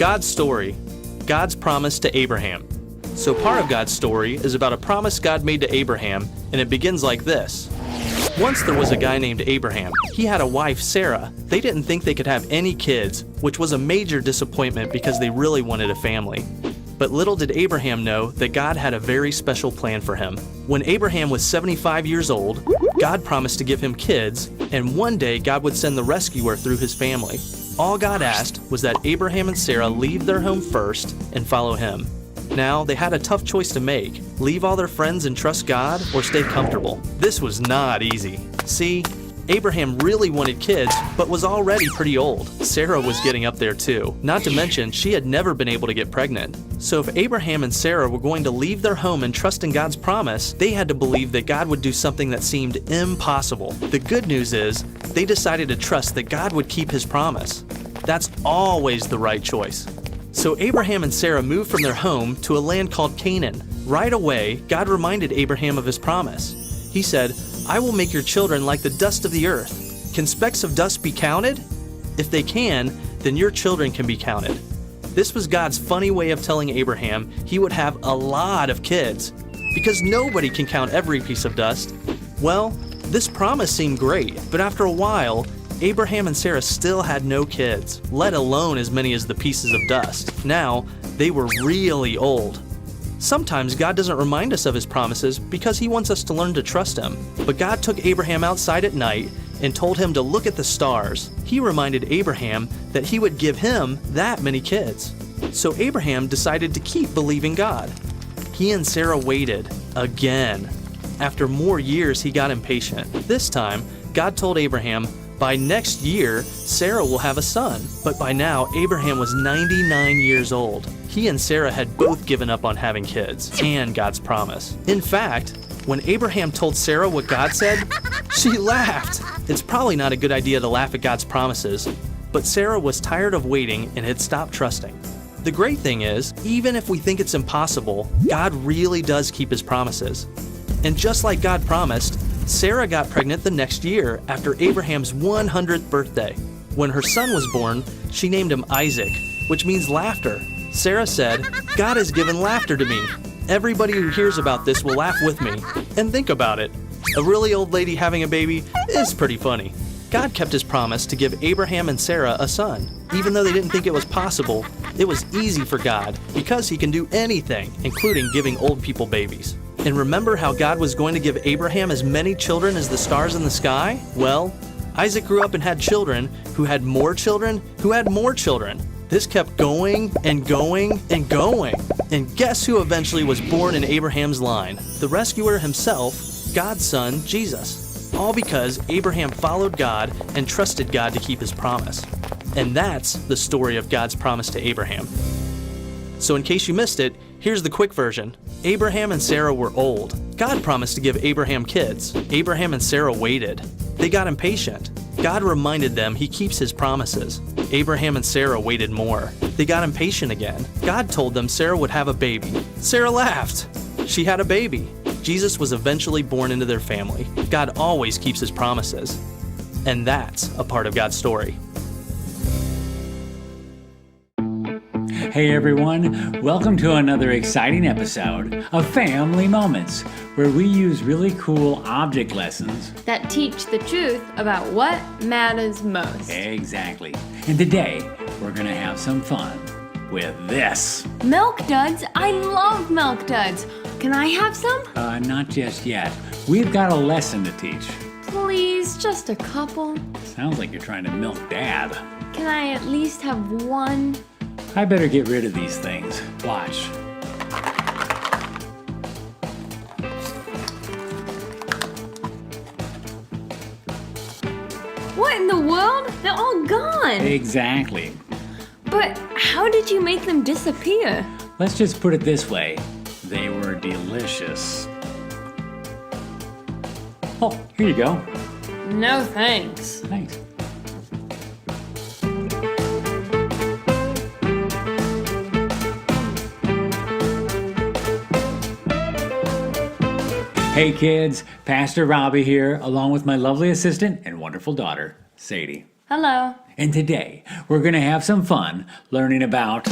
God's story, God's promise to Abraham. So part of God's story is about a promise God made to Abraham, and it begins like this. Once there was a guy named Abraham. He had a wife, Sarah. They didn't think they could have any kids, which was a major disappointment because they really wanted a family. But little did Abraham know that God had a very special plan for him. When Abraham was 75 years old, God promised to give him kids, and one day God would send the rescuer through his family. All God asked was that Abraham and Sarah leave their home first and follow him. Now, they had a tough choice to make: leave all their friends and trust God, or stay comfortable. This was not easy. See, Abraham really wanted kids, but was already pretty old. Sarah was getting up there too. Not to mention, she had never been able to get pregnant. So if Abraham and Sarah were going to leave their home and trust in God's promise, they had to believe that God would do something that seemed impossible. The good news is, they decided to trust that God would keep his promise. That's always the right choice. So Abraham and Sarah moved from their home to a land called Canaan. Right away, God reminded Abraham of his promise. He said, "I will make your children like the dust of the earth." Can specks of dust be counted? If they can, then your children can be counted. This was God's funny way of telling Abraham he would have a lot of kids, because nobody can count every piece of dust. Well, this promise seemed great, but after a while, Abraham and Sarah still had no kids, let alone as many as the pieces of dust. Now, they were really old. Sometimes God doesn't remind us of his promises because he wants us to learn to trust him. But God took Abraham outside at night and told him to look at the stars. He reminded Abraham that he would give him that many kids. So Abraham decided to keep believing God. He and Sarah waited again. After more years, he got impatient. This time, God told Abraham, by next year, Sarah will have a son. But by now, Abraham was 99 years old. He and Sarah had both given up on having kids and God's promise. In fact, when Abraham told Sarah what God said, she laughed. It's probably not a good idea to laugh at God's promises, but Sarah was tired of waiting and had stopped trusting. The great thing is, even if we think it's impossible, God really does keep his promises. And just like God promised, Sarah got pregnant the next year after Abraham's 100th birthday. When her son was born, she named him Isaac, which means laughter. Sarah said, "God has given laughter to me. Everybody who hears about this will laugh with me." And think about it. A really old lady having a baby is pretty funny. God kept his promise to give Abraham and Sarah a son. Even though they didn't think it was possible, it was easy for God because he can do anything, including giving old people babies. And remember how God was going to give Abraham as many children as the stars in the sky? Well, Isaac grew up and had children who had more children who had more children. This kept going and going and going. And guess who eventually was born in Abraham's line? The rescuer himself, God's son, Jesus. All because Abraham followed God and trusted God to keep his promise. And that's the story of God's promise to Abraham. So in case you missed it, here's the quick version. Abraham and Sarah were old. God promised to give Abraham kids. Abraham and Sarah waited. They got impatient. God reminded them he keeps his promises. Abraham and Sarah waited more. They got impatient again. God told them Sarah would have a baby. Sarah laughed. She had a baby. Jesus was eventually born into their family. God always keeps his promises. And that's a part of God's story. Hey everyone, welcome to another exciting episode of Family Moments, where we use really cool object lessons that teach the truth about what matters most. Exactly. And today, we're going to have some fun with this. Milk duds? I love milk duds. Can I have some? Not just yet. We've got a lesson to teach. Please, just a couple. Sounds like you're trying to milk Dad. Can I at least have one? I better get rid of these things. Watch. What in the world? They're all gone. Exactly. But how did you make them disappear? Let's just put it this way. They were delicious. Oh, here you go. No thanks. Thanks. Hey kids, Pastor Robbie here, along with my lovely assistant and wonderful daughter, Sadie. Hello. And today, we're going to have some fun learning about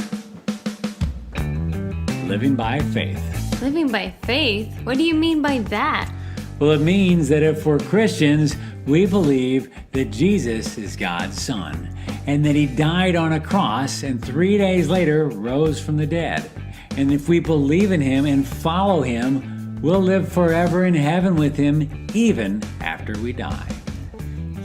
living by faith. Living by faith? What do you mean by that? Well, it means that if we're Christians, we believe that Jesus is God's Son, and that He died on a cross and 3 days later rose from the dead. And if we believe in Him and follow Him, we'll live forever in heaven with Him even after we die.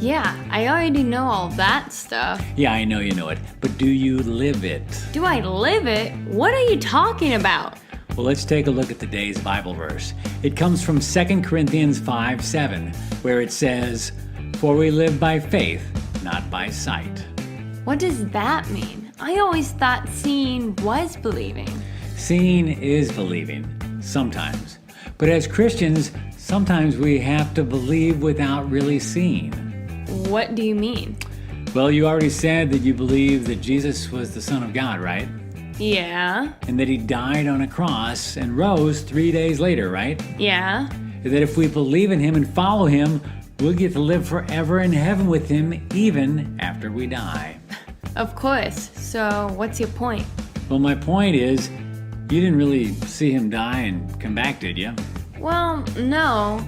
Yeah, I already know all that stuff. Yeah, I know you know it, but do you live it? Do I live it? What are you talking about? Well, let's take a look at today's Bible verse. It comes from 2 Corinthians 5:7, where it says, "For we live by faith, not by sight." What does that mean? I always thought seeing was believing. Seeing is believing, sometimes. But as Christians, sometimes we have to believe without really seeing. What do you mean? Well, you already said that you believe that Jesus was the Son of God, right? Yeah, And that He died on a cross and rose 3 days later, right? yeah. And that if we believe in Him and follow Him, we'll get to live forever in heaven with Him even after we die. Of course. So, what's your point? Well, my point is, you didn't really see Him die and come back, did you? Well, no.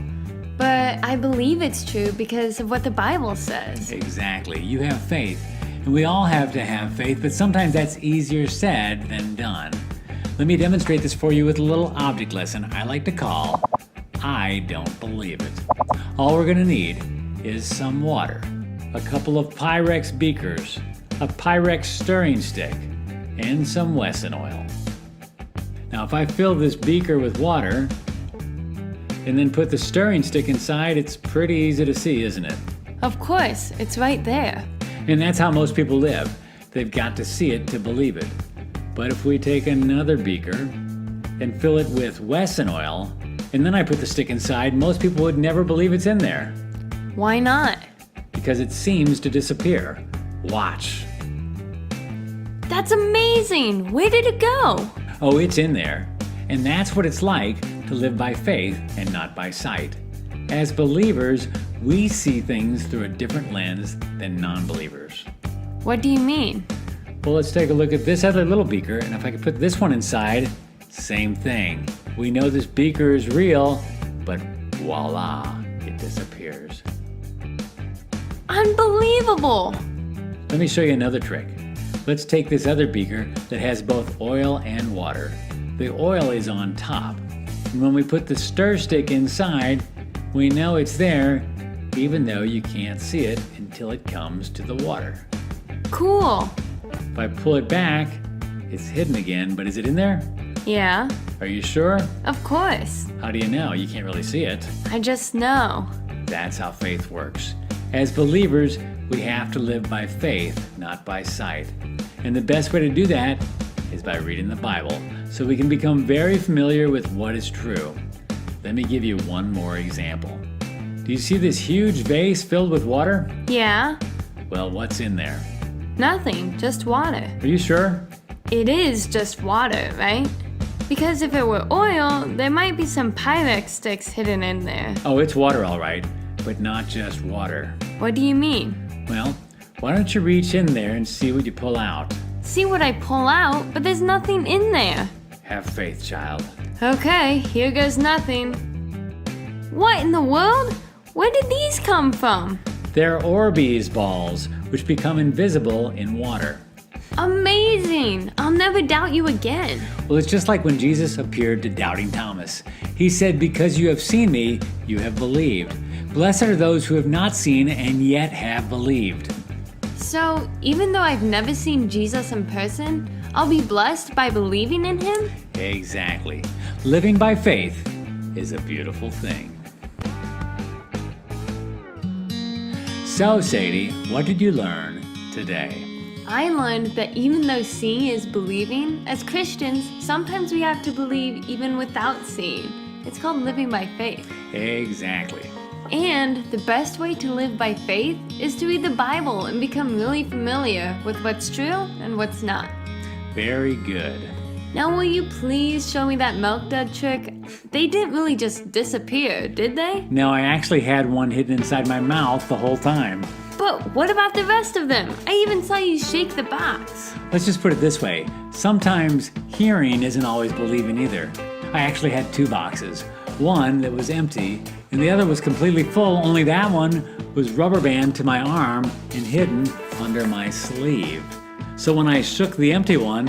But I believe it's true because of what the Bible says. Exactly. You have faith. And we all have to have faith, but sometimes that's easier said than done. Let me demonstrate this for you with a little object lesson I like to call I Don't Believe It. All we're going to need is some water, a couple of Pyrex beakers, a Pyrex stirring stick, and some Wesson oil. Now, if I fill this beaker with water and then put the stirring stick inside, it's pretty easy to see, isn't it? Of course, it's right there. And that's how most people live. They've got to see it to believe it. But if we take another beaker and fill it with Wesson oil, and then I put the stick inside, most people would never believe it's in there Why not? because it seems to disappear. Watch. That's amazing! Where did it go? Oh, it's in there. And that's what it's like to live by faith and not by sight. As believers, we see things through a different lens than non-believers. What do you mean? Well, let's take a look at this other little beaker, and if I could put this one inside, same thing. We know this beaker is real, but voila, it disappears. Unbelievable! Let me show you another trick. Let's take this other beaker that has both oil and water. The oil is on top, and when we put the stir stick inside, we know it's there, even though you can't see it until it comes to the water. Cool. If I pull it back, it's hidden again, but is it in there? Yeah, Are you sure? of course. How do you know? You can't really see it. I just know. That's how faith works. As believers, we have to live by faith, not by sight. And the best way to do that is by reading the Bible, so we can become very familiar with what is true. Let me give you one more example. Do you see this huge vase filled with water? Yeah, Well, what's in there? nothing, just water. Are you sure? It is just water, right? Because if it were oil, there might be some Pyrex sticks hidden in there. Oh, it's water all right, but not just water. What do you mean? Well, why don't you reach in there and see what you pull out? See what I pull out, but there's nothing in there. Have faith, child. Okay, here goes nothing. What in the world? Where did these come from? They're Orbeez balls, which become invisible in water. Amazing! I'll never doubt you again. Well, it's just like when Jesus appeared to doubting Thomas. He said, "Because you have seen me, you have believed. Blessed are those who have not seen and yet have believed." So, even though I've never seen Jesus in person, I'll be blessed by believing in him? Exactly. Living by faith is a beautiful thing. So, Sadie, what did you learn today? I learned that even though seeing is believing, as Christians, sometimes we have to believe even without seeing. It's called living by faith. Exactly. And the best way to live by faith is to read the Bible and become really familiar with what's true and what's not. Very good. Now, will you please show me that milk dud trick? They didn't really just disappear, did they? No, I actually had one hidden inside my mouth the whole time. But what about the rest of them? I even saw you shake the box. Let's just put it this way. Sometimes hearing isn't always believing either. I actually had 2 boxes. One that was empty, and the other was completely full, only that one was rubber band to my arm and hidden under my sleeve. So when I shook the empty one,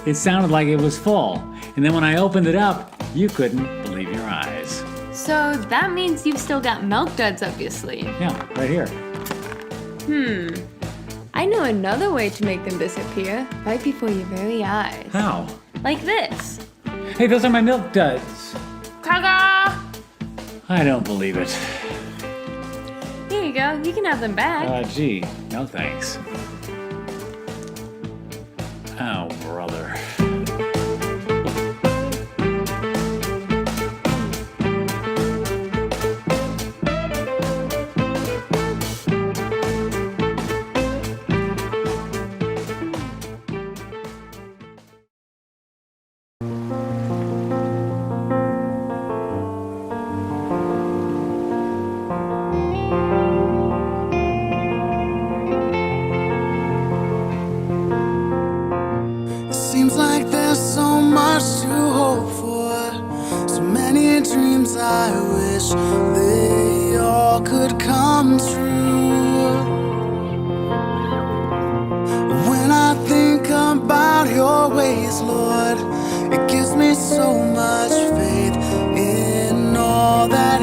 it sounded like it was full. And then when I opened it up, you couldn't believe your eyes. So that means you've still got milk duds up your sleeve. Yeah, right here. I know another way to make them disappear right before your very eyes. How? Like this. Hey, those are my milk duds. Kaga! I don't believe it. Here you go. You can have them back. Gee, no thanks. Oh, brother. Seems like there's so much to hope for, so many dreams I wish they all could come true. When I think about your ways, Lord, it gives me so much faith in all that